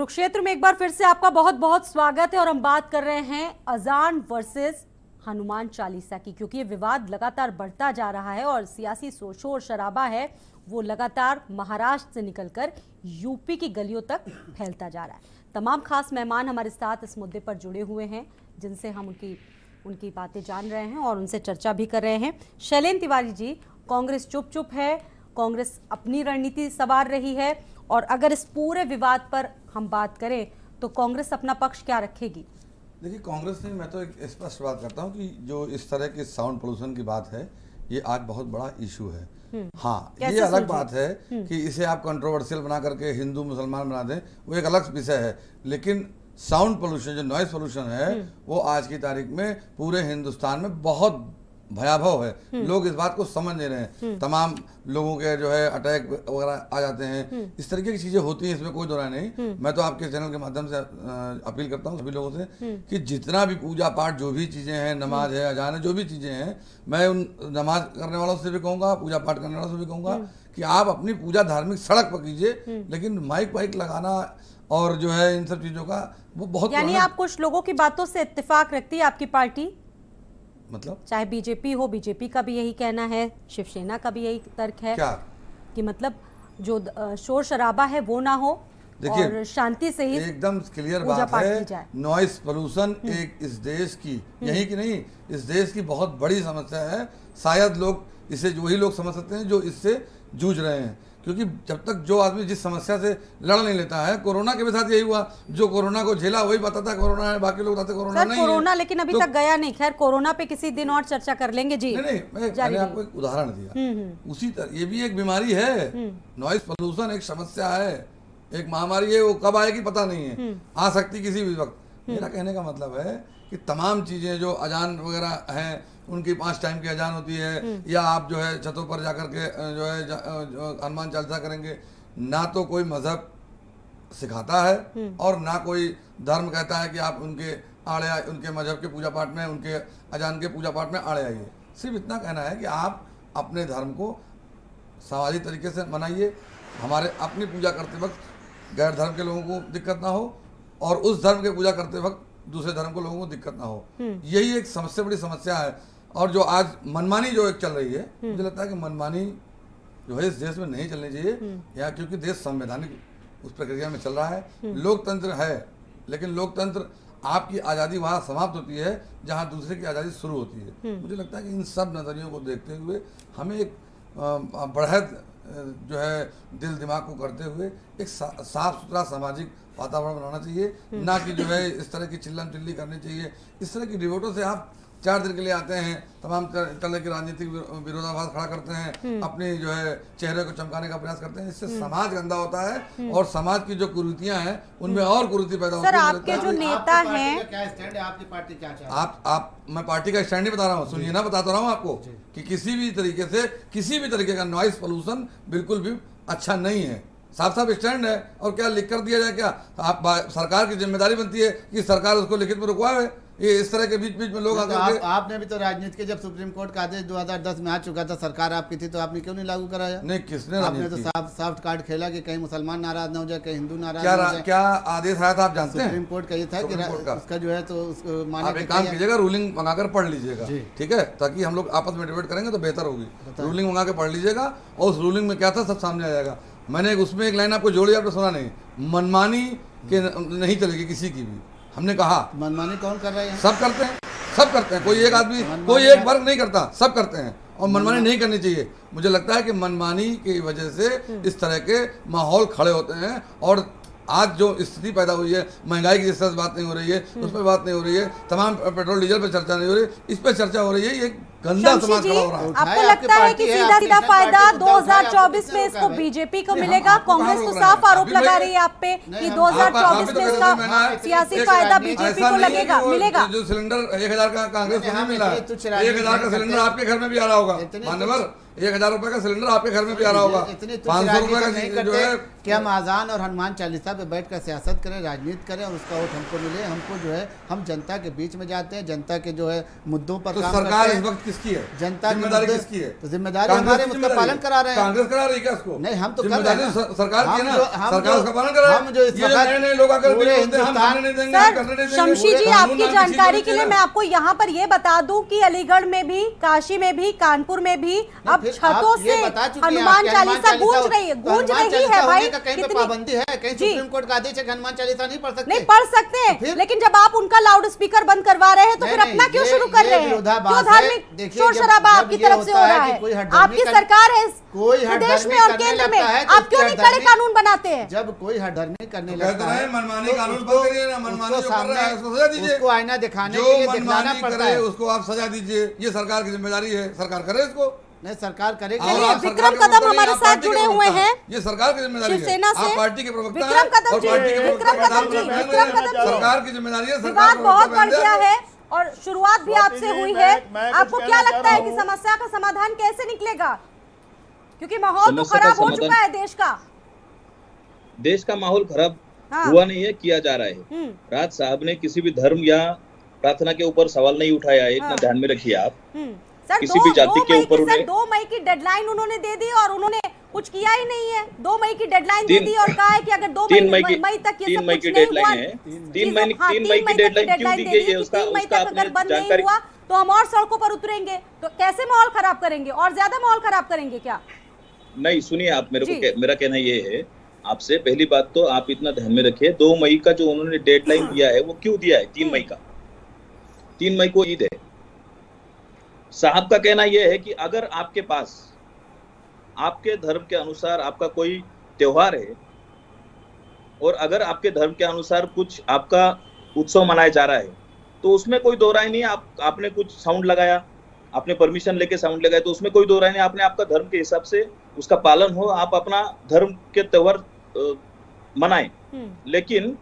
कुरुक्षेत्र में एक बार फिर से आपका बहुत बहुत स्वागत है और हम बात कर रहे हैं अजान वर्सेस हनुमान चालीसा की, क्योंकि ये विवाद लगातार बढ़ता जा रहा है और सियासी शोर शराबा है वो लगातार महाराष्ट्र से निकलकर यूपी की गलियों तक फैलता जा रहा है। तमाम खास मेहमान हमारे साथ इस मुद्दे पर जुड़े हुए हैं जिनसे हम उनकी बातें जान रहे हैं और उनसे चर्चा भी कर रहे हैं। शैलेंद्र तिवारी जी, कांग्रेस चुप है, कांग्रेस अपनी रणनीति संवार रही है और अगर इस पूरे विवाद पर हम बात करें तो कांग्रेस अपना पक्ष क्या रखेगी? देखिए, कांग्रेस ने, मैं तो एक स्पष्ट बात करता हूं कि जो इस तरह के साउंड पोल्यूशन की बात है ये आज बहुत बड़ा इशू है। हाँ, ये अलग बात है कि इसे आप कंट्रोवर्शियल बना करके हिंदू मुसलमान बना दें, वो एक अलग विषय है। लेकिन साउंड पोल्यूशन, जो नॉइज पोल्यूशन है, वो आज की तारीख में पूरे हिंदुस्तान में बहुत भयावह है। लोग इस बात को समझ नहीं रहे हैं। तमाम लोगों के जो है अटैक वगैरह आ जाते हैं, इस तरीके की चीजें होती हैं, इसमें कोई दो राय नहीं। मैं तो आपके चैनल के माध्यम से अपील करता हूँ सभी लोगों से कि जितना भी पूजा पाठ, जो भी चीजें हैं, नमाज है, अजान है, जो भी चीजें हैं, मैं उन नमाज करने वालों से भी कहूँगा, पूजा पाठ करने वालों से भी कहूँगा कि आप अपनी पूजा धार्मिक सड़क पर कीजिए, लेकिन माइक वाइक लगाना और जो है इन सब चीजों का वो बहुत, यानी आप कुछ लोगों की बातों से इत्तेफाक रखती है आपकी पार्टी? मतलब चाहे बीजेपी हो, बीजेपी का भी यही कहना है, शिवसेना का भी यही तर्क है क्या कि मतलब जो शोर शराबा है वो ना हो और शांति से ही एकदम क्लियर बात है। नॉइस पोल्यूशन एक इस देश की, यही की नहीं, इस देश की बहुत बड़ी समस्या है। शायद लोग इसे वही लोग समझ सकते हैं जो इससे जूझ रहे हैं, क्योंकि जब तक जो आदमी जिस समस्या से लड़ नहीं लेता है, कोरोना के भी साथ यही हुआ, जो कोरोना को झेला वही बताता कोरोना है, बाकी लोग बताते कोरोना नहीं है। कोरोना लेकिन अभी तक गया नहीं। खैर, कोरोना पे किसी दिन और चर्चा कर लेंगे जी। नहीं, मैंने आपको एक उदाहरण दिया, उसी तरह ये भी एक बीमारी है। नॉइज पोल्यूशन एक समस्या है, एक महामारी है, वो कब आएगी पता नहीं है, आ सकती किसी भी वक्त। मेरा कहने का मतलब है कि तमाम चीजें जो अजान वगैरह हैं, उनकी 5 टाइम की अजान होती है, या आप जो है छतों पर जाकर के जो है हनुमान चालीसा करेंगे, ना तो कोई मजहब सिखाता है और ना कोई धर्म कहता है कि आप उनके आड़े आए, उनके मजहब के पूजा पाठ में, उनके अजान के पूजा पाठ में आड़े आइए। सिर्फ इतना कहना है कि आप अपने धर्म को सामाजिक तरीके से मनाइए, हमारे अपनी पूजा करते वक्त गैर धर्म के लोगों को दिक्कत ना हो और उस धर्म के पूजा करते वक्त दूसरे धर्म को लोगों को दिक्कत ना हो। यही एक सबसे बड़ी समस्या है। और जो आज मनमानी जो एक चल रही है, मुझे लगता है कि मनमानी जो है इस देश में नहीं चलनी चाहिए, या क्योंकि देश संवैधानिक उस प्रक्रिया में चल रहा है। लोकतंत्र है, लेकिन लोकतंत्र आपकी आज़ादी वहाँ समाप्त होती है जहाँ दूसरे की आज़ादी शुरू होती है। मुझे लगता है कि इन सब नज़रियों को देखते हुए हमें एक बढ़त जो है दिल दिमाग को करते हुए एक साफ सुथरा सामाजिक वातावरण बनाना चाहिए, ना कि जो है इस तरह की चिल्लम चिल्ली करनी चाहिए। इस तरह की रिवोटों से आप 4 दिन के लिए आते हैं, तमाम तरह के राजनीतिक विरोधाभास खड़ा करते हैं, अपने जो है चेहरे को चमकाने का प्रयास करते हैं। इससे समाज गंदा होता है और समाज की जो कुरीतियां हैं उनमें और कुरीति पैदा होती है। सर, आपके जो नेता हैं, क्या स्टैंड है आपकी पार्टी, क्या चाहती है? आप मैं पार्टी का स्टैंड नहीं बता रहा हूँ, सुनिए ना, बताता रहा हूँ आपको कि किसी भी तरीके से किसी भी तरीके का नॉइस पोल्यूशन बिल्कुल भी अच्छा नहीं है। साफ साफ स्टैंड है, और क्या लिख कर दिया जाए? क्या आप सरकार की जिम्मेदारी बनती है कि सरकार उसको लिखित में रुकवाए? ये इस तरह के बीच बीच में लोग आकर आपने भी तो राजनीति के, जब सुप्रीम कोर्ट का आदेश 2010 में आ चुका था, सरकार आपकी थी, तो आपने क्यों नहीं लागू कराया? नहीं, किसने? आपने तो सॉफ्ट कार्ड खेला कि कहीं मुसलमान नाराज ना हो जाए, कहीं हिंदू नाराज ना हो जाए। क्या आदेश आया था आप जानते हैं? सुप्रीम कोर्ट का ये था कि उसका जो है तो आप एक काम कीजिएगा, रूलिंग मंगाकर पढ़ लीजिएगा, ठीक है, ताकि हम लोग आपस में डिबेट करेंगे तो बेहतर होगी। रूलिंग मंगा के पढ़ लीजिएगा और उस रूलिंग में क्या था सब सामने आ जाएगा। मैंने उसमें एक लाइन आपको जोड़ी, आपने सुना नहीं, मनमानी के नहीं चलेगी किसी की भी। हमने कहा मनमानी कौन कर रहा है? सब करते हैं, सब करते हैं, कोई एक आदमी, कोई एक वर्ग नहीं करता, सब करते हैं, और मनमानी नहीं करनी चाहिए। मुझे लगता है कि मनमानी की वजह से इस तरह के माहौल खड़े होते हैं। और आज जो स्थिति पैदा हुई है, महंगाई की जिस तरह से बात नहीं हो रही है, उस पर बात नहीं हो रही है, तमाम पेट्रोल डीजल पर चर्चा नहीं हो रही, इस पर चर्चा हो रही है। ये गंदा समाज खड़ा हो रहा है। आपको लगता है कि सीधा सीधा फायदा 2024 में इसको बीजेपी को मिलेगा? कांग्रेस तो साफ आरोप लगा रही है आप पे कि 2024 में इसका सियासी फायदा बीजेपी को लगेगा, मिलेगा। जो सिलेंडर 1000 का कांग्रेस को नहीं मिला, 1000 का सिलेंडर आपके घर में भी आ रहा होगा, मान्यवर, 1000 रुपए का सिलेंडर आपके घर में भी आ रहा होगा, इतनी 500 रुपए का नहीं जो करते है। कि हम आजान और हनुमान चालीसा पे बैठ कर सियासत करें, राजनीति करें और उसका वोट हमको मिले। हमको जो है हम जनता के बीच में जाते हैं, जनता के जो है मुद्दों पर तो काम सरकार करते इस हैं। वक्त किसकी है? जनता की जिम्मेदारी मुद्दे- किसकी है? तो जिम्मेदारी कांग्रेस हमारे की उसका जिम्मेदारी पालन करा रहे हैं। कांग्रेस करा रही है क्या उसको? नहीं, हम तो कर रहे जिम्मेदारी हैं। सरकार की है ना, हम सरकार जो- उसका पालन कर रहा है। हम जो इस ये वक्त नए लोग आकर पूरे बोलते हैं हम हिंदुस्तान- करने नहीं देंगे, हम करने नहीं सर देंगे। शमशी जी, कानून आपकी नाम की चीज जानकारी होनी के लिए चाहिए मैं ना। आपको यहाँ पर ये बता दूं कि अलीगढ़ में भी, काशी में भी, कानपुर में भी अब फिर छतों आप ये से बता चुके हैं हनुमान कि चालीसा गूंज रही है, तो गूंज हनुमान रही चालीसा है होने भाई। का कहीं पे कितनी पाबंदी है? कहीं जी। सुप्रीम कोर्ट का आदेश है कि हनुमान चालीसा नहीं पढ़ सकते? नहीं पढ़ सकते हैं, फिर? लेकिन जब आप उनका लाउड स्पीकर बंद करवा रहे हैं तो नहीं, फिर अपना नहीं, क्यों ये- शुरू कर ये रहे हैं? विरोधाभास क्यों है। धार्मिक देखिए, शोर जब- शराबा जब आपकी ये तरफ से होता हो है रहा कि है? कोई हठधर्मी आपकी कर- सरकार है इस कोई प्रदेश हठधर्मी में और करने केंद्र में, लगता है तो आप क्यों उसकी नहीं कड़े हठधर्मी- कानून बनाते हैं? जब कोई हठधर्मी करने तो लगता कहते हैं है मनमानी तो कानून उसको- बंद करिए ना, मनमानी उसको जो कर रहा है उसको सजा दीजिए। उसको आईना दिखाने जो के लिए दिखलाना मनमानी पड़ता करे है। उसको आप सजा दीजिए, ये सरकार की जिम्मेदारी है, सरकार करे इसको। नहीं, सरकार करेगी। और चलिए, आप सरकार विक्रम के कदम प्रवक्ता नहीं, हमारे आप साथ पार्टी के जुड़े प्रवक्ता हुए हैं। ये सरकार की जिम्मेदारी है। शिवसेना से आप पार्टी के प्रवक्ता विक्रम हैं कदम और जी, पार्टी के विक्रम प्रवक्ता कदम जी, प्रधान विक्रम बयान कदम दें। जी। सरकार की जिम्मेदारी है, सरकार विवाद का बहुत प्रवक्ता बढ़ बयान गया दें। है और शुरुआत भी स्वाति आपसे जी, हुई मैं है। कुछ आपको कहना क्या चाह लगता है रहा कि हूं। समस्या का समाधान कैसे निकलेगा? क्योंकि माहौल तो समस्या का खराब हो समाधान- चुका है देश का। देश का माहौल खराब हाँ। हुआ नहीं है, किया जा रहा है। राज साहब ने किसी भी धर्म या प्रार्थना के ऊपर सवाल नहीं उठाया है, इतना हाँ। ध्यान में रखिए आप। सर किसी भी जाति के ऊपर उन्हें 2 मई की डेडलाइन उन्होंने दे दी और उन्होंने कुछ किया ही नहीं है। 2 मई की डेडलाइन दे दी और कहा है कि अगर 2 3 मई मई तक ये 3 सब मई कुछ की नहीं डेडलाइन हुआ, है। चीजें- 3 मई हाँ, 3 मई की डेडलाइन क्यों दी गई है, उसका 3 मई उसका तक आपने अगर बंद नहीं जानकारी। हुआ तो हम और सड़कों पर उतरेंगे। तो कैसे माहौल खराब करेंगे? और ज्यादा माहौल खराब करेंगे क्या? नहीं, सुनिए आप, जी। मेरा कहना ये है आपसे, पहली बात तो आप इतना ध्यान में रखिए, 2 मई का जो उन्होंने डेडलाइन दिया है वो क्यों दिया है 3 मई का? 3 मई को ईद है। साहब का कहना यह है कि अगर आपके पास आपके धर्म के अनुसार आपका कोई त्योहार है और अगर आपके धर्म के अनुसार कुछ आपका उत्सव मनाया जा रहा है तो उसमें कोई दो राय नहीं। आपने कुछ साउंड लगाया, आपने परमिशन लेके साउंड लगाया, तो उसमें कोई दो राय नहीं। आपने आपका धर्म के हिसाब से उसका पालन हो, आप अपना धर्म के त्योहार मनाएं। लेकिन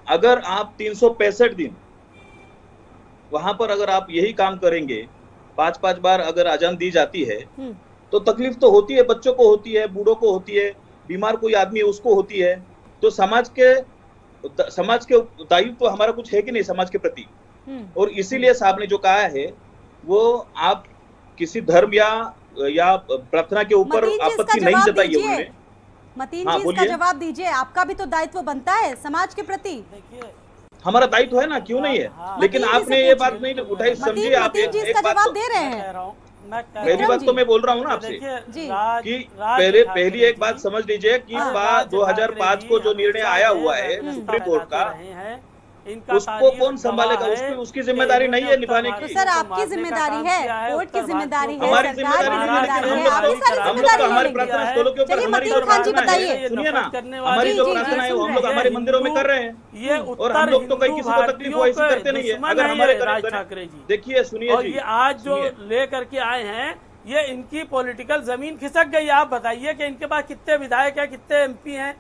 अगर आप 365 दिन वहां पर अगर आप यही काम करेंगे, 5-5 बार अगर अजान दी जाती है तो तकलीफ तो होती है, बच्चों को होती है, बूढ़ों को होती है, बीमार कोई आदमी है उसको होती है। तो समाज के दायित्व तो हमारा कुछ है कि नहीं समाज के प्रति? और इसीलिए साहब ने जो कहा है वो आप किसी धर्म या प्रार्थना के ऊपर मतीन जी, इसका आपत्ति नहीं जवाब जताई है दीजिए। उन्होंने। मतीन हाँ, जी, इसका बोलिए। जवाब दीजिए। आपका भी तो दायित्व बनता है समाज के प्रति। हमारा दायित्व है ना, क्यों नहीं है? लेकिन मतीन जी आपने से ये पूछिए। बात नहीं उठाई, समझिए आप। मतीन जी एक इसका बात जवाब तो दे रहे हैं। पहली बात तो मैं बोल रहा हूँ ना आपसे जी। कि पहली एक बात समझ लीजिए कि 2005 को जो निर्णय आया हुआ है सुप्रीम कोर्ट का, उसको कौन संभालेगा? उसकी जिम्मेदारी नहीं है निभाने तो की। सर आपकी जिम्मेदारी है, कोर्ट की जिम्मेदारी है, हमारी सरकार की जिम्मेदारी जिम्मेदारी नहीं है, है, आपकी सारी हम लोग तो हमारे जिम्मेदारी प्रार्थना है। स्थलों के ऊपर चलिए हमारी मतीन जो खान जी प्रार्थना है, बताइए। सुनिए ना, हमारी जी, जो जी, प्रार्थना है जी, वो हम लोग हमारे मंदिरों में कर रहे हैं और हम लोग तो कहीं किसी को तकलीफ हो ऐसी करते नहीं है। अगर हमारे राज ठाकरे जी, देखिए सुनिए और जी, ये आज जो लेकर के आए हैं ये इनकी पॉलिटिकल जमीन खिसक गई। आप बताइए कि इनके पास कितने विधायक हैं, कितने एमपी हैं,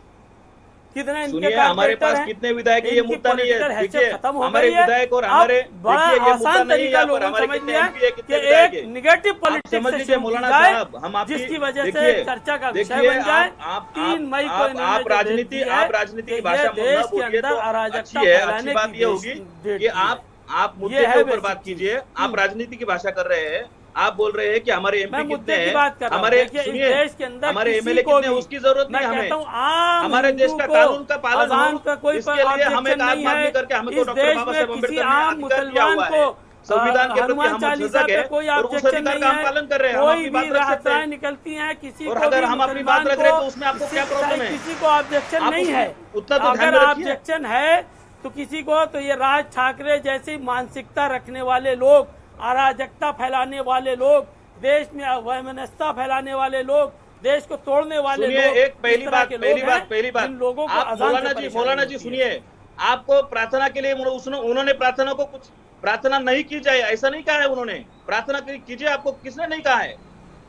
कितने इनके सुनिए हमारे कारपोरेटर पास हैं? कितने विधायक है ये इनकी मुद्दा नहीं है। political देखिए हैसियत खत्म हो हमारे गई है। विधायक और आप हमारे बड़ा देखिए ये मुद्दा आसान नहीं है तरीका यहाँ पर। लोगों ने हमारे समझ कितने लिया एमपी है, कि कितने विधायक एक है। निगेटिव आप पॉलिटिक्स समझ से लीजिए शुरू की मौलाना जाए, साहब, हम आपकी जिसकी वजह से देखिए चर्चा का विषय देखिए बन जाए। आप 3 मई को इन्होंने आप जो डेट राजनीति दी है आप राजनीति की कि भाषा ये में देश न के बोलिए अंदर तो अराजकता अच्छी है। फैलाने अच्छी बात की ये होगी डेट कि दी है। आप मुद्दे ये के है ऊपर बेसिक बात चीज। कीजिए। आप राजनीति की भाषा कर रहे हैं, आप बोल रहे हैं कि हमारे मैं एमपी मुद्दे कितने की हैं, बात कर रहा हूं। हमारे देखिए, इस सुनिए देश के अंदर हमारे किसी एमएलए को कितने हैं भी, उसकी जरूरत मैं नहीं कहता हूं, हमें। आम हमारे देश हिंदू का को कानून का पालन अजान हो, का कोई इसके लिए हम ऑब्जेक्शन एक नहीं आत्महत्या है। करके हमें तो इस डॉक्टर देश बाबा में साहेब किसी अम्बेडकर ने आम अधिकार दिया मुसलमान हुआ को है। संविधान के प्रति हनुमान हम चालीसा सजग पे है कोई और उस ऑब्जेक्शन अधिकार नहीं का हम है। पालन कर रहे हैं। हम कोई अपनी भी बात रख सकते राहताएं हैं। निकलती हैं, किसी और को अगर भी हम अपनी मुसलमान बात रख रहे हैं को तो उसमें आपको क्या सिख प्रॉब्लम चाहे है? किसी को ऑब्जेक्शन आप नहीं है। उतना तो ध्यान अगर में रखिए। ऑब्जेक्शन है तो किसी को, तो ये राज ठाकरे जैसी मानसिकता रखने वाले लोग, अराजकता फैलाने वाले लोग, देश में अवैमनस्यता फैलाने वाले लोग, देश को तोड़ने वाले सुनिए लोग, एक पहली इस तरह बात के लोग हैं, इन लोगों को आप अजान से मौलाना परेशानी जी होती है। सुनिए, आपको प्रार्थना के लिए उन्होंने प्रार्थना को कुछ प्रार्थना नहीं की जाए ऐसा नहीं कहा है। उन्होंने प्रार्थना कीजिए, आपको किसने नहीं कहा है?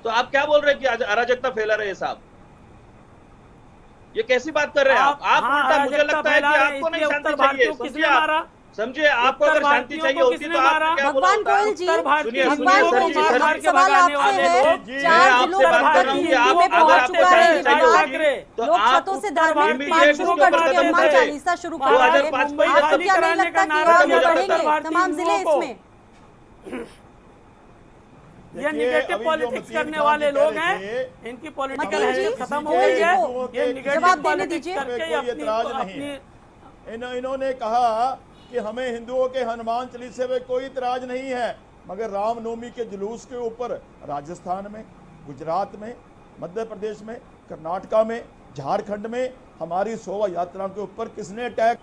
तो आप क्या बोल रहे हैं कि अराजकता फैला रहे हैं साहब? ये कैसी बात कर रहे हैं आप? हाँ, उल्टा मुझे अराजकता लगता है कि फैला रहे हैं, आपको नहीं इसलिए शांति उत्तर चाहिए। भारतीयों को समझिए किसने मारा? समझिए, आपको अगर शांति चाहिए होती तो आप क्या बोला भगवान होता? गोयल जी, सुनिए, भगवान सुनिए, गोयल जी, सर, हम सवाल आपसे है, जी, 4 मैं जिलों आपसे पर बात कर रहा हूं कि आप में अगर पहुंच आपको चुका है ये शांति चाहिए विवाद। होगी तो लोग आप छतों से धार्मिक इमीडिएट पाठ शुरू उसके करके ऊपर कदम हनुमान उठाए। चालीसा शुरू कर तो रहे अगर हैं। वाजपेयी आपको क्या नहीं लगता कि आगे बढ़ेंगे तमाम जिले इसमें? ये निगेटिव पॉलिटिक्स करने वाले लोग हैं, इनकी पॉलिटिकल मतीन जी, हैसियत खत्म हो गोयल गई जी है। को ये निगेटिव जवाब देने पॉलिटिक्स दीजिए। करके कोई अपनी एतराज नहीं है। इन्होंने कहा कि हमें हिंदुओं के हनुमान चालीसे में कोई इतराज नहीं है, मगर रामनवमी के जुलूस के ऊपर राजस्थान में, गुजरात में, मध्य प्रदेश में, कर्नाटका में, झारखंड में हमारी शोभा यात्राओं के ऊपर किसने अटैक,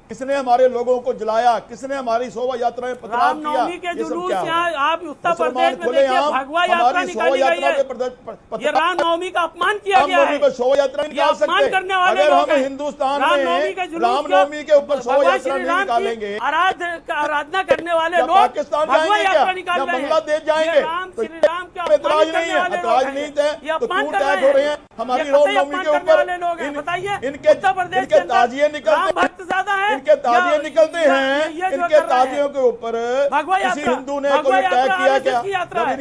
किसने हमारे लोगों को जलाया, किसने हमारी शोभा यात्राएं पथराव किया? रामनवमी के ये सब जुलूस क्या है? यहाँ आप उत्तर मुसलमान प्रदेश में खुले देखिए, आम भगवा यात्रा हमारी शोभा निकाली गई यात्रा है। पे ये रामनवमी का अपमान किया गया रामनवमी है। को शोभा यात्रा ये निकाल अपमान सकते करने वाले अगर लोग हम हैं। हिंदुस्तान रामनवमी में के जुलूस रामनवमी के ऊपर शोभा भगवान यात्रा श्री नहीं राम की निकालेंगे, आराधना करने वाले क्या लोग पाकिस्तान भगवा जाएंगे यात्रा क्या? निकाल या रहे हैं। बांग्लादेश जाएंगे? ये राम तो श्री राम के इसमें एतराज अपमान नहीं करने है, वाले एतराज लोग नहीं हैं। थे ये तो अपमान क्यों कर अटैक रहे हो रहे हैं हमारी ये कतई रामनवमी अपमान के करने ऊपर? वाले लोग हैं। बताइए, इनके उत्तर प्रदेश के इनके अंदर ताजिए निकलते राम भक्त ज्यादा है इनके ताजिए या- निकलते या- हैं, ये जो इनके कर रहे हैं। ताजियों के ऊपर भगवा किसी यात्रा- हिंदू ने भगवा कोई अटैक यात्रा किया RSS क्या? की यात्रा है।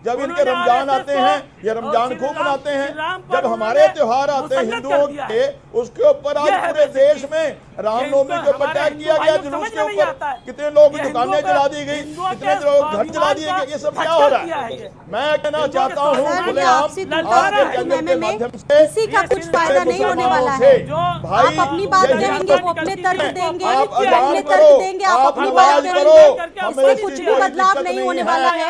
जब इनके उन्होंने रमजान RSS आते को हैं, ये और रमजान श्री खूब राम- मनाते श्री हैं, राम पर जब हमारे उन्होंने त्योहार आते हैं मुसल्लत हिंदुओं कर दिया के, है। उसके ऊपर आज ये है पूरे बेसिक देश चीज। में रामनवमी के ऊपर हमारे अटैक किया हिंदू गया भाइयों को जुलूस समझ के में नहीं ऊपर, आता है। कितने लोग ये दुकानें हिंदुओं जला का- दी गई, हिंदुओं कितने के लोग घर जला दिए स्वाभिमान गए, ये सब का क्या हो रहा किया है? है ये। मैं कहना हिंदुओं के चाहता हूँ स्वाभिमान खुले का आम आपसी ललचारा दुर्भाग्य है। के चैनल समय के में माध्यम से किसी का ये कुछ सिर्फ फायदा नहीं होने वाला है। जो आप अपनी बात ये कहेंगे, वो अपने करती तर्क है। देंगे, आप वो अजान अपने करो, तर्क देंगे, आप आप अपनी नमाज बात करो, करेंगे। हमें इससे इस कुछ चीज भी की बदलाव दिक्कत नहीं नहीं होने है। वाला है।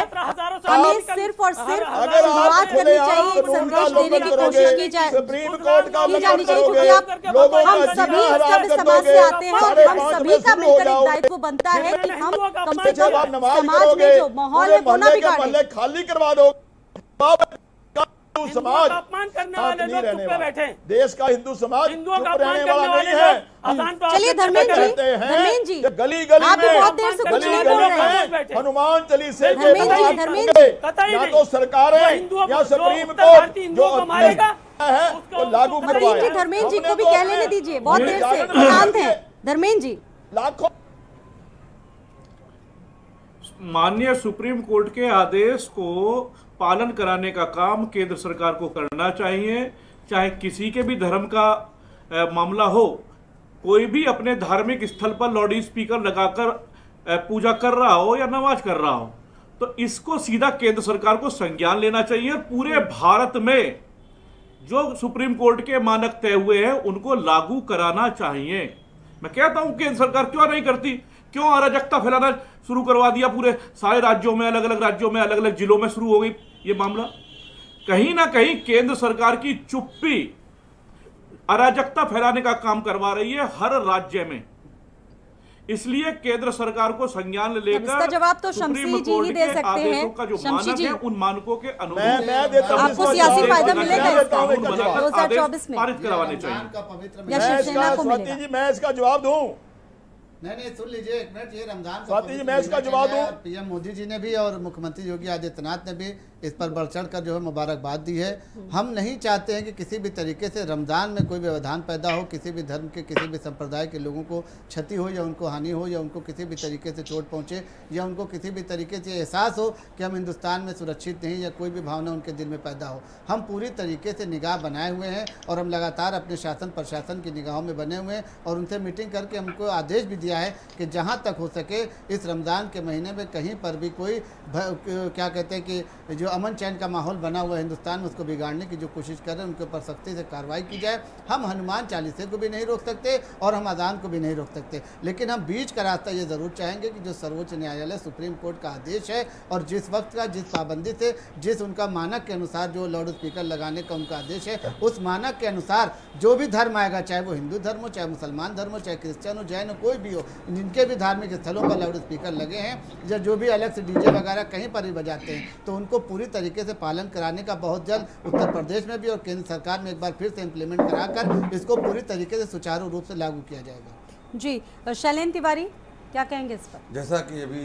हमें सिर्फ और सिर्फ अगर आप बात करनी खुलेआम चाहिए, एक कानून का संदेश देने उल्लंघन की करोगे, कोशिश की जाए। सुप्रीम कोर्ट का की उल्लंघन जानी चाहिए, करोगे, क्योंकि लोगों का हम जीना सभी हराम सभ्य कर समाज दोगे, से आते हैं और साढ़े हम 5 सभी बजे का शुरू हो मिलकर एक जाओगे। दायित्व बनता है कि हम कम से जब आप कम नमाज समाज करोगे, में जो माहौल पूरे है वो ना मोहल्ले के बिगाड़े। मोहल्ले खाली करवा दो, हिंदू समाज का अपमान करने शांत वाले नहीं लोग रहने चुप पे वाला। बैठे। देश का हिंदू समाज हिंदुओं चुप का अपमान रहने करने वाला वाले नहीं है। लोग अजान पे चलिए आके धर्मेंद्र जी, कहते हैं धर्मेंद्र जी, कि गली गली आप भी में बहुत देर से कुछ गली नहीं गली बोल रहे हैं। में हनुमान चालीसे के धर्मेंद्र जी, पाठ धर्मेंद्र होंगे। जी, कतई या नहीं। तो सरकारें जो हिंदुओं या को- सुप्रीम जो उत्तर भारतीय कोर्ट हिंदुओं को मारेगा, है उसको- वो लागू उसको करवाए। जी, धर्मेंद्र जी हमने को भी तो कह लेने अपने दीजिए, बहुत देर से जागरण शांत में है। धर्मेंद्र जी, लाखों माननीय सुप्रीम कोर्ट के आदेश को पालन कराने का काम केंद्र सरकार को करना चाहिए। चाहे किसी के भी धर्म का मामला हो, कोई भी अपने धार्मिक स्थल पर लाउड स्पीकर लगाकर पूजा कर रहा हो या नमाज कर रहा हो, तो इसको सीधा केंद्र सरकार को संज्ञान लेना चाहिए और पूरे भारत में जो सुप्रीम कोर्ट के मानक तय हुए हैं उनको लागू कराना चाहिए। मैं कहता हूं केंद्र सरकार क्यों नहीं करती, क्यों अराजकता फैलाना शुरू करवा दिया, पूरे सारे राज्यों में, अलग अलग राज्यों में, अलग अलग जिलों में शुरू हो गई ये मामला। कहीं ना कहीं केंद्र सरकार की चुप्पी अराजकता फैलाने का काम करवा रही है हर राज्य में। इसलिए केंद्र सरकार को संज्ञान लेकर इसका जवाब तो सुप्रीम शमशी जी कोर्ट ही दे के सकते हैं। आदेशों का जो शमशी मानक जी। है उन मानकों के मैं अनुरूप देता हूं आपको इसको सियासी जवाब। फायदा मैं मिलेगा देता इसका हूं इसका जवाब। 2024 में। पारित करवाने रमजान चाहिए। का पवित्र या महीना मैं शिवसेना इसका को स्वाति मिलेगा। जी मैं इसका जवाब दूं। नहीं सुन लीजिए एक मिनट, ये रमजान का स्वाति जी, पवित्र मैं इसका महीना जवाब चल रहा है दूं। और पीएम मोदी जी ने भी और मुख्यमंत्री योगी आदित्यनाथ ने भी इस पर बढ़ चढ़ कर जो है मुबारकबाद दी है। हम नहीं चाहते हैं कि किसी भी तरीके से रमज़ान में कोई व्यवधान पैदा हो, किसी भी धर्म के किसी भी संप्रदाय के लोगों को क्षति हो या उनको हानि हो या उनको किसी भी तरीके से चोट पहुंचे या उनको किसी भी तरीके से एहसास हो कि हम हिंदुस्तान में सुरक्षित नहीं, या कोई भी भावना उनके दिल में पैदा हो। हम पूरी तरीके से निगाह बनाए हुए हैं और हम लगातार अपने शासन प्रशासन की निगाहों में बने हुए हैं और उनसे मीटिंग करके हमको आदेश भी दिया है कि जहाँ तक हो सके इस रमज़ान के महीने में कहीं पर भी कोई क्या कहते हैं कि जो अमन चैन का माहौल बना हुआ है हिंदुस्तान में, उसको बिगाड़ने की जो कोशिश कर रहे हैं उनके ऊपर सख्ती से कार्रवाई की जाए। हम हनुमान चालीसे को भी नहीं रोक सकते और हम अजान को भी नहीं रोक सकते, लेकिन हम बीच का रास्ता ये ज़रूर चाहेंगे कि जो सर्वोच्च न्यायालय सुप्रीम कोर्ट का आदेश है और जिस वक्त का जिस पाबंदी से जिस उनका मानक के अनुसार जो लाउड स्पीकर लगाने का उनका आदेश है, उस मानक के अनुसार जो भी धर्म आएगा, चाहे वो हिंदू धर्म हो, चाहे मुसलमान धर्म हो, चाहे क्रिश्चियन हो, जैन हो, कोई भी हो, जिनके भी धार्मिक स्थलों पर लाउड स्पीकर लगे हैं या जो भी अलग से डीजे वगैरह कहीं पर भी बजाते हैं, तो उनको पूरी तरीके से पालन कराने का बहुत जल्द उत्तर प्रदेश में भी और केंद्र सरकार में एक बार फिर से इम्प्लीमेंट कराकर इसको पूरी तरीके से सुचारू रूप से लागू किया जाएगा। जी शैलेंद्र तिवारी क्या कहेंगे इस पर? जैसा कि अभी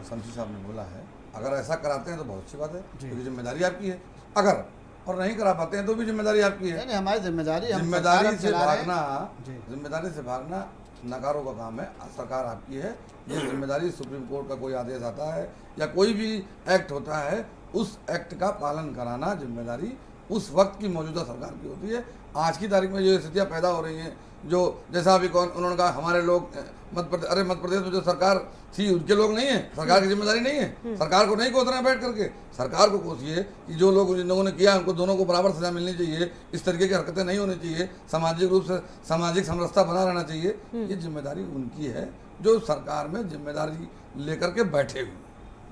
शमशी साहब ने बोला है, अगर ऐसा कराते हैं तो बहुत अच्छी बात है, क्योंकि जिम्मेदारी आपकी है। अगर और नहीं करा पाते हैं तो भी जिम्मेदारी आपकी है। नहीं हमारी जिम्मेदारी, हम जिम्मेदारी सरकार से चला रहे हैं। भागना, जी। जिम्मेदारी से भागना नकारों का काम है, सरकार आपकी है। ये जिम्मेदारी सुप्रीम कोर्ट का कोई आदेश आता है या कोई भी एक्ट होता है, उस एक्ट का पालन कराना जिम्मेदारी उस वक्त की मौजूदा सरकार की होती है। आज की तारीख में जो स्थितियाँ पैदा हो रही हैं, जो जैसा अभी उन्होंने कहा हमारे लोग मध्य प्रदेश में जो सरकार थी उनके लोग नहीं है, सरकार की जिम्मेदारी नहीं है। सरकार को नहीं कोसना बैठ करके, सरकार को कोसिए कि जो लोग जिन लोगों ने किया उनको दोनों को बराबर सजा मिलनी चाहिए, इस तरीके की हरकतें नहीं होनी चाहिए, सामाजिक रूप से सामाजिक समरसता बना रहना चाहिए। ये जिम्मेदारी उनकी है जो सरकार में जिम्मेदारी लेकर के बैठे हुए,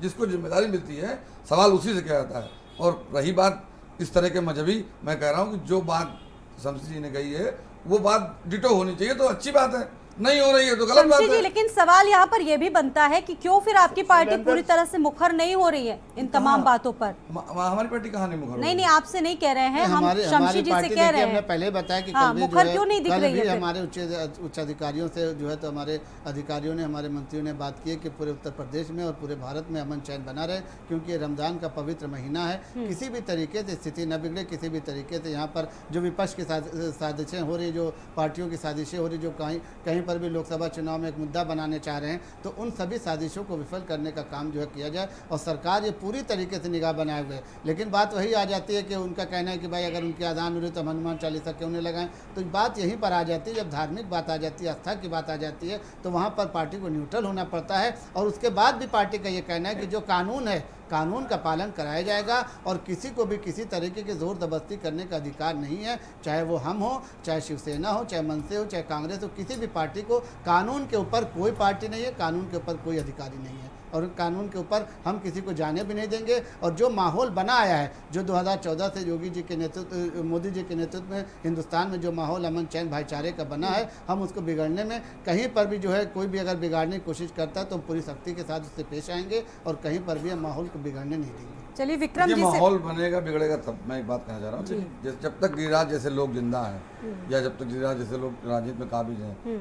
जिसको जिम्मेदारी मिलती है, सवाल उसी से किया जाता है। और रही बात इस तरह के मजहबी, मैं कह रहा हूँ कि जो बात शमसी जी ने कही है वो बात डिटो होनी चाहिए, तो अच्छी बात है, नहीं हो रही है तो गलत बात शमसी जी, है। लेकिन सवाल यहाँ पर यह भी बनता है कि क्यों फिर आपकी पार्टी पूरी तरह से मुखर नहीं हो रही है इन तमाम बातों पर? हमारी पार्टी कहाँ नहीं मुखर हो नहीं रही? नहीं, आपसे नहीं कह रहे हैं, हम हमारी शमसी जी से पार्टी कह रहे हमने हैं। पहले बताया कि हाँ, कल भी मुखर जो है, क्यों नहीं दिख कल रही भी है फिर? हमारे उच्च अधिकारियों से जो है तो हमारे अधिकारियों ने, हमारे मंत्रियों ने बात की है कि पूरे उत्तर प्रदेश में और पूरे भारत में अमन चैन बना रहे, क्योंकि रमजान का पवित्र महीना है। किसी भी तरीके से स्थिति न बिगड़े, किसी भी तरीके से यहाँ पर जो विपक्ष की साजिशें हो रही, जो पार्टियों की साजिशें हो रही, जो कहीं पर भी लोकसभा चुनाव में एक मुद्दा बनाने चाह रहे हैं, तो उन सभी साजिशों को विफल करने का काम जो है किया जाए। और सरकार ये पूरी तरीके से निगाह बनाए हुए है। लेकिन बात वही आ जाती है कि उनका कहना है कि भाई अगर उनकी अजान हो रही तो हम हनुमान चालीसा क्यों नहीं लगाएं। तो बात यहीं पर आ जाती है, जब धार्मिक बात आ जाती है, आस्था की बात आ जाती है, तो वहाँ पर पार्टी को न्यूट्रल होना पड़ता है। और उसके बाद भी पार्टी का ये कहना है कि जो कानून है, कानून का पालन कराया जाएगा और किसी को भी किसी तरीके की जोर जबरदस्ती करने का अधिकार नहीं है, चाहे वो हम हो, चाहे शिवसेना हो, चाहे मनसे हो, चाहे कांग्रेस हो। किसी भी पार्टी को कानून के ऊपर कोई पार्टी नहीं है, कानून के ऊपर कोई अधिकारी नहीं है और कानून के ऊपर हम किसी को जाने भी नहीं देंगे। और जो माहौल बना आया है, जो 2014 से योगी जी के नेतृत्व, मोदी जी के नेतृत्व में हिंदुस्तान में जो माहौल अमन चैन भाईचारे का बना है, हम उसको बिगड़ने में कहीं पर भी जो है कोई भी अगर बिगाड़ने की कोशिश करता है तो हम पूरी सख्ती के साथ उससे पेश आएंगे और कहीं पर भी हम माहौल को बिगड़ने नहीं देंगे। चलिए विक्रम ये जी से माहौल बनेगा बिगड़ेगा तब। मैं एक बात कहना चाह रहा हूँ, जब तक गिरिराज जैसे लोग जिंदा हैं या जब तक गिरिराज जैसे लोग राजनीति में काबिज हैं,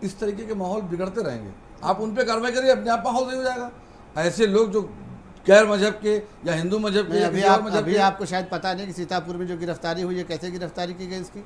इस तरीके के माहौल बिगड़ते रहेंगे। आप उन पे कार्रवाई करिए, अपने आप माहौल सही हो जाएगा। ऐसे लोग जो गैर मजहब के या हिंदू मजहब के या किसी और मजहब अभी के, आपको शायद पता नहीं कि सीतापुर में जो गिरफ्तारी हुई है, कैसे गिरफ्तारी की गई इसकी।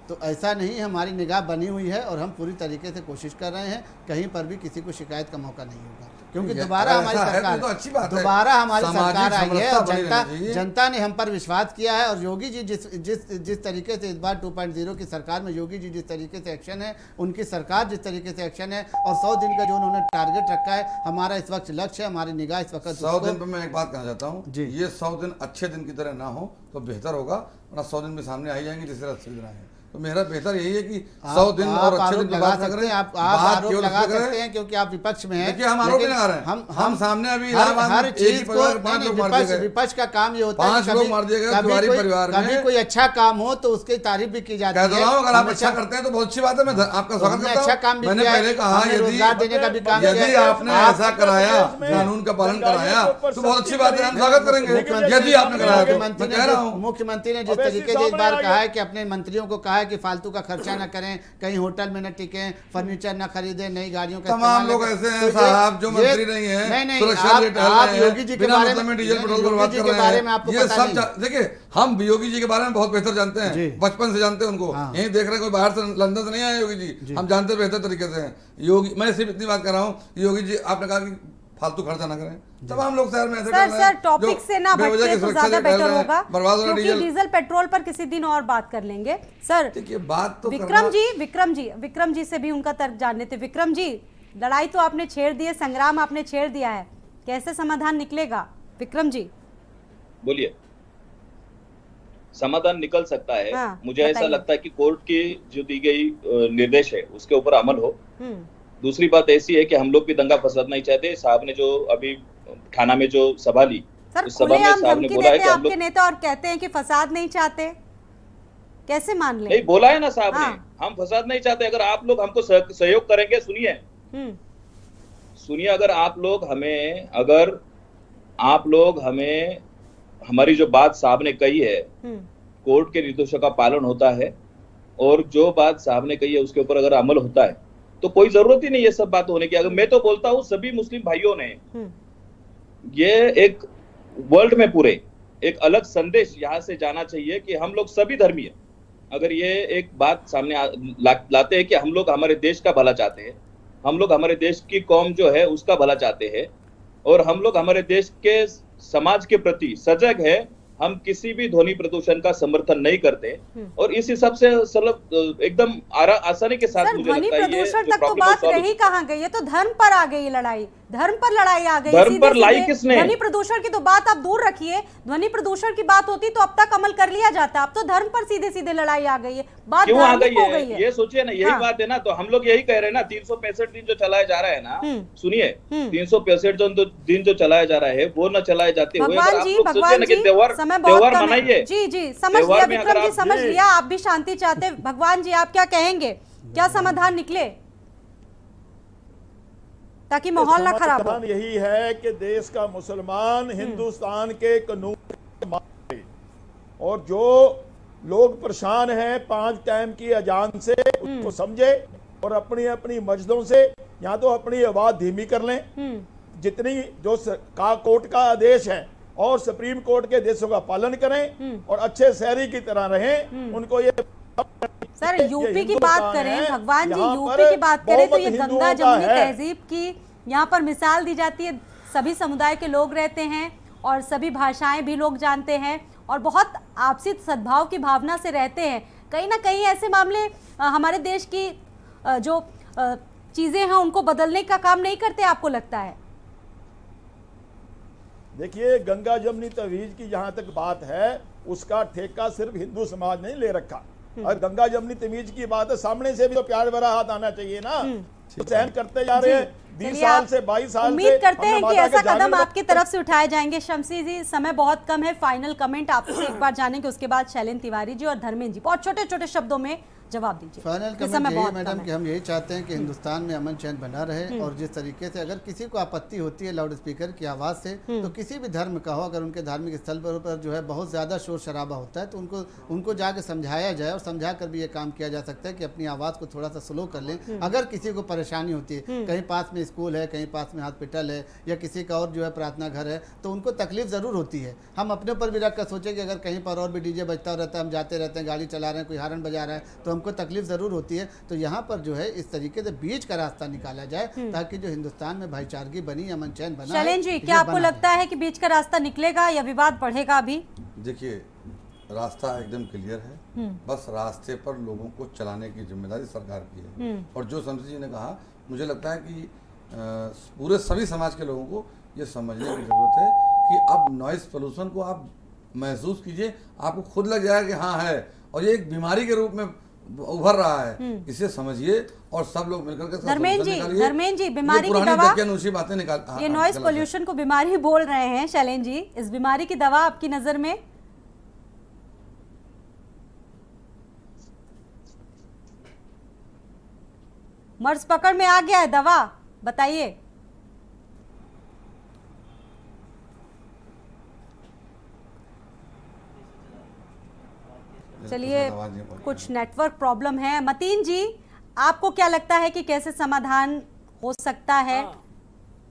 तो ऐसा नहीं, हमारी निगाह बनी हुई है और हम पूरी तरीके से कोशिश कर रहे हैं, कहीं पर भी किसी को शिकायत का मौका नहीं होगा, क्योंकि दोबारा हमारी सरकार, तो अच्छी बात है, दोबारा हमारी सरकार आई है और समरसता जनता ने हम पर विश्वास किया है। और योगी जी जिस तरीके से इस बार 2.0 की सरकार में योगी जी जिस तरीके से एक्शन है, उनकी सरकार जिस तरीके से एक्शन है और 100 दिन का जो उन्होंने टारगेट रखा है, हमारा इस वक्त लक्ष्य है, हमारी निगाह इस वक्त 100 दिन पर मैं एक बात कहना चाहता हूँ, जी। ये 100 दिन अच्छे दिन की तरह ना हो तो बेहतर होगा, वरना 100 दिन में सामने आ जाएंगे जिस तरह 80 दिन आए हैं। तो मेरा बेहतर यही है कि 100 दिन और अच्छे दिन की बात ना करें, आप बात आरोप केवल लगा उसपे करें। सकते हैं क्योंकि आप विपक्ष में हैं। देखिए हम आरोप नहीं लगा रहे हैं, हम सामने अभी इलाहाबाद हर में एक चीज ही को परिवार के 5 लोग मार दिए गए। विपक्ष का काम ये होता है 5 लोग मार दिए गए तिवारी परिवार में। कभी कोई अच्छा काम हो तो उसकी तारीफ भी की जाती कह है। तो रहा हूं, अगर आप हमेशा- अच्छा करते हैं तो बहुत अच्छी बात है, मैं आपका स्वागत हमने करता अच्छा हूं। काम भी मैंने किया है, पहले कहा हमने रोजगार देने का भी काम किया यदि है। आपने ऐसा कराया, कानून का पालन कराया तो बहुत अच्छी बात है, हम स्वागत करेंगे। यदि आपने कराया तो मैं कह रहा हूँ, मुख्यमंत्री ने जिस तरीके से इस बार कहा है कि अपने मंत्रियों को कहा है कि फालतू का खर्चा न करें, कहीं होटल में न टिके, फर्नीचर न खरीदे, नई गाड़ियों का तमाम इस्तेमाल लोग न करें। ऐसे हैं तो ये- साहब जो मंत्री नहीं नहीं, है, नहीं, सुरक्षा लिए टहल आप रहे योगी जी हैं, के बिना बारे मतलब में डीजल नहीं, पेट्रोल योगी बर्बाद जी कर के रहे बारे में आपको हैं। ये पता सब नहीं। देखिए, हम योगी जी के बारे में बहुत बेहतर जानते जी। हैं, बचपन से जानते हैं उनको। हाँ। यही देख रहे हैं, कोई बाहर से लंदन से नहीं आए योगी जी, हम जानते बेहतर तरीके से हैं योगी। मैं सिर्फ इतनी बात कर रहा हूँ, योगी जी आपने कहा कि फालतू खर्चा ना करें, तमाम लोग शहर में ऐसे सर टॉपिक से ना भटके तो ज्यादा बेटर होगा, क्योंकि डीजल पेट्रोल पर किसी दिन और बात कर लेंगे। सर देखिए बात तो विक्रम जी से भी उनका तर्क जानने थे। विक्रम जी, लड़ाई तो आपने छेड़ दी है, संग्राम आपने छेड़ दिया है, कैसे समाधान निकलेगा? विक्रम जी बोलिए। समाधान निकल सकता है। हाँ, मुझे ऐसा बताइए। लगता है कि कोर्ट की जो दी गई निर्देश है उसके ऊपर अमल हो। दूसरी बात ऐसी है कि हम लोग भी दंगा फसाद नहीं चाहते। साहब ने जो अभी थाना में जो सभा ली, सर उस सभा में खुलेआम साहब ने धमकी बोला है देते कि हैं हम आपके लोग नेता और कहते हैं कि फसाद नहीं चाहते, कैसे मान ले? नहीं बोला है ना साहब हाँ। ने, हम फसाद नहीं चाहते। अगर आप लोग हमको सहयोग करेंगे, सुनिए, अगर आप लोग हमें हमारी जो बात साहब ने कही है, कोर्ट के निर्देशों का पालन होता है और जो बात साहब ने कही है उसके ऊपर अगर अमल होता है तो कोई जरूरत ही नहीं ये सब बात होने की। अगर मैं तो बोलता हूँ सभी मुस्लिम भाइयों ने ये एक वर्ल्ड में पूरे एक अलग संदेश यहाँ से जाना चाहिए कि हम लोग सभी धर्मीय, अगर ये एक बात सामने लाते हैं कि हम लोग हमारे देश का भला चाहते हैं, हम लोग हमारे देश की कौम जो है उसका भला चाहते हैं, और हम लोग हमारे देश के समाज के प्रति सजग है, हम किसी भी ध्वनि प्रदूषण का समर्थन नहीं करते। और इस हिसाब से एकदम आसानी के साथ सर, मुझे ध्वनि लगता है प्रदूषण तक तो बात रही कहाँ गई, ये तो धर्म पर आ गई लड़ाई, धर्म पर लड़ाई आ गई। धर्म पर लाई किसने? ध्वनि प्रदूषण की तो बात आप दूर रखिए, ध्वनि प्रदूषण की बात होती तो अब तक अमल कर लिया जाता, अब तो धर्म पर सीधे सीधे लड़ाई आ गई है। बात क्यों आ धार्मिक हो गई गई है, ये सोचिए ना, यही बात है ना। तो हम लोग यही कह रहे हैं ना, 365 दिन जो चलाया जा रहा है ना, सुनिए, 365 दिन जो चलाया जा रहा है वो न चलाए जाते हुए भगवान जी समय बहुत त्योहार कम है। मनाइए। जी जी समझ लिया विक्रम जी, समझ लिया, आप भी शांति चाहते। भगवान जी आप क्या कहेंगे, क्या समाधान निकले ताकि माहौल ना खराब हो? यही है कि देश का मुसलमान हिंदुस्तान के कानून माने, और जो लोग परेशान हैं 5 टाइम की अजान से उसको समझे और अपनी अपनी मस्जिदों से या तो अपनी आवाज धीमी कर लें, जितनी जो कोर्ट का आदेश है और सुप्रीम कोर्ट के आदेशों का पालन करें और अच्छे शहरी की तरह रहें। उनको ये सर यूपी की बात करें, भगवान जी यूपी की बात करें तो ये गंगा जमुनी तहजीब की यहाँ पर मिसाल दी जाती है। सभी समुदाय के लोग रहते हैं और सभी भाषाएं भी लोग जानते हैं और बहुत आपसी सद्भाव की भावना से रहते हैं। कहीं ना कहीं ऐसे मामले हमारे देश की जो चीजें हैं उनको बदलने का काम नहीं करते, आपको लगता है? देखिए, गंगा जमुनी तहजीब की जहां तक बात है उसका ठेका सिर्फ हिंदू समाज ने ले रखा। और गंगा जमुनी तमीज की बात है, सामने से भी तो प्यार भरा हाथ आना चाहिए ना। तो सहन करते जा रहे हैं 20 साल से 22 साल से। उम्मीद करते हैं कि ऐसा कदम आपकी तरफ से उठाए जाएंगे। शमसी जी समय बहुत कम है, फाइनल कमेंट आपसे एक बार जानेंगे, उसके बाद शैलेंद्र तिवारी जी और धर्मेंद्र जी बहुत छोटे छोटे शब्दों में जवाब दीजिए। फाइनल कमेंट यही है मैडम कि हम यही चाहते हैं कि हिंदुस्तान में अमन चैन बना रहे और जिस तरीके से अगर किसी को आपत्ति होती है लाउड स्पीकर की आवाज़ से, तो किसी भी धर्म का हो, अगर उनके धार्मिक स्थल पर जो है बहुत ज़्यादा शोर शराबा होता है तो उनको जाके समझाया जाए और समझा कर भी ये काम किया जा सकता है कि अपनी आवाज़ को थोड़ा सा स्लो कर लें। अगर किसी को परेशानी होती है, कहीं पास में स्कूल है, कहीं पास में हॉस्पिटल है या किसी का और जो है प्रार्थना घर है, तो उनको तकलीफ ज़रूर होती है। हम अपने ऊपर भी रख कर सोचें कि अगर कहीं पर और भी डीजे बजता रहता है, हम जाते रहते हैं, गाड़ी चला रहे हैं, कोई हारन बजा रहा है, तो हमको तकलीफ ज़रूर होती है। तो यहाँ पर जो है इस तरीके से बीच का रास्ता निकाला जाए ताकि जो हिंदुस्तान में भाईचारगी बनी, अमन चैन बना। शैलेंद्र जी क्या आपको लगता है कि बीच का रास्ता निकलेगा या विवाद बढ़ेगा? अभी देखिए, रास्ता एकदम क्लियर है, बस रास्ते पर लोगों को चलाने की जिम्मेदारी सरकार की है। और जो शमसी जी ने कहा, मुझे लगता है कि पूरे सभी समाज के लोगों को ये समझने की जरूरत है कि अब नॉइस पोल्यूशन को आप महसूस कीजिए, आपको खुद लग जाएगा कि हाँ है, और ये एक बीमारी के रूप में उभर रहा है, इसे समझिए और सब लोग मिलकर के धर्मेंद्र जी बीमारी की दवा, बातें निकाल, ये नॉइस पोल्यूशन को बीमारी बोल रहे हैं शैलेंद्र जी, इस बीमारी की दवा आपकी नजर में? मर्ज पकड़ में आ गया है, दवा बताइए। चलिए, कुछ नेटवर्क प्रॉब्लम है। मतीन जी आपको क्या लगता है कि कैसे समाधान हो सकता है?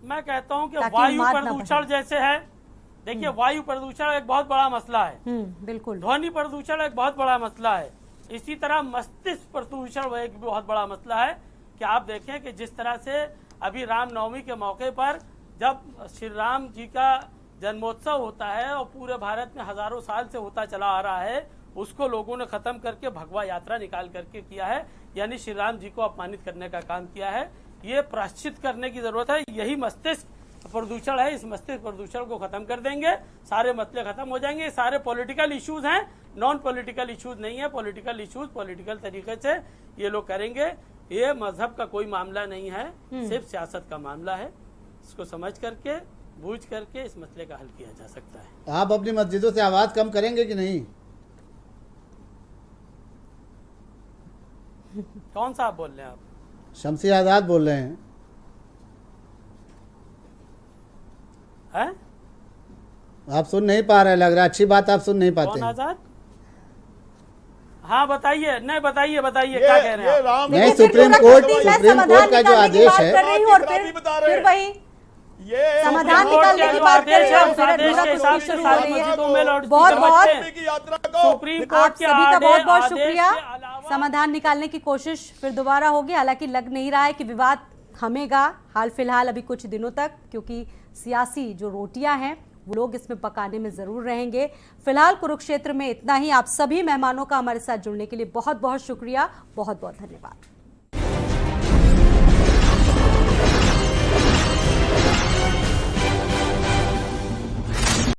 मैं कहता हूं कि वायु प्रदूषण जैसे है, देखिए वायु प्रदूषण एक बहुत बड़ा मसला है, बिल्कुल। ध्वनि प्रदूषण एक बहुत बड़ा मसला है, इसी तरह मस्तिष्क प्रदूषण एक बहुत बड़ा मसला है। कि आप देखें कि जिस तरह से अभी रामनवमी के मौके पर जब श्री राम जी का जन्मोत्सव होता है और पूरे भारत में हजारों साल से होता चला आ रहा है, उसको लोगों ने खत्म करके भगवा यात्रा निकाल करके किया है, यानी श्री राम जी को अपमानित करने का काम किया है। ये प्रायश्चित करने की जरूरत है। यही मस्तिष्क प्रदूषण है, इस मस्तिष्क प्रदूषण को खत्म कर देंगे, सारे मसले खत्म हो जाएंगे। सारे पॉलिटिकल इश्यूज हैं, नॉन पॉलिटिकल इश्यूज नहीं है। पॉलिटिकल इश्यूज पॉलिटिकल तरीके से ये लोग करेंगे। ये मजहब का कोई मामला नहीं है, सिर्फ सियासत का मामला है। इसको समझ करके बूझ करके इस मसले का हल किया जा सकता है। आप अपनी मस्जिदों से आवाज कम करेंगे कि नहीं? कौन सा आप बोल रहे हैं? आप शमसी आजाद बोल रहे हैं। है? आप सुन नहीं पा रहे, लग रहा है। अच्छी बात, आप सुन नहीं पाते। कौन आजाद? हाँ बताइए, नहीं बताइए क्या कह रहे हैं आप? नहीं, सुप्रीम कोर्ट का जो आदेश है, और फिर वही ये समाधान सुप्रीम कोर्ट निकालने के की बात कर रहे हैं और आदेश फिर के पूरा हिसाब कुछ से शुरू हो सारी रही है। मस्जिदों में लाउडस्पीकर बहुत बहुत रखते की यात्रा हैं। को सुप्रीम आप कोर्ट के सभी का बहुत बहुत आदेश शुक्रिया। के अलावा समाधान निकालने की कोशिश फिर दोबारा होगी, हालांकि लग नहीं रहा है कि विवाद थमेगा हाल फिलहाल अभी कुछ दिनों तक, क्योंकि सियासी जो रोटियां हैं वो लोग इसमें पकाने में जरूर रहेंगे। फिलहाल कुरुक्षेत्र में इतना ही। आप सभी मेहमानों का हमारे साथ जुड़ने के लिए बहुत बहुत शुक्रिया, बहुत बहुत धन्यवाद।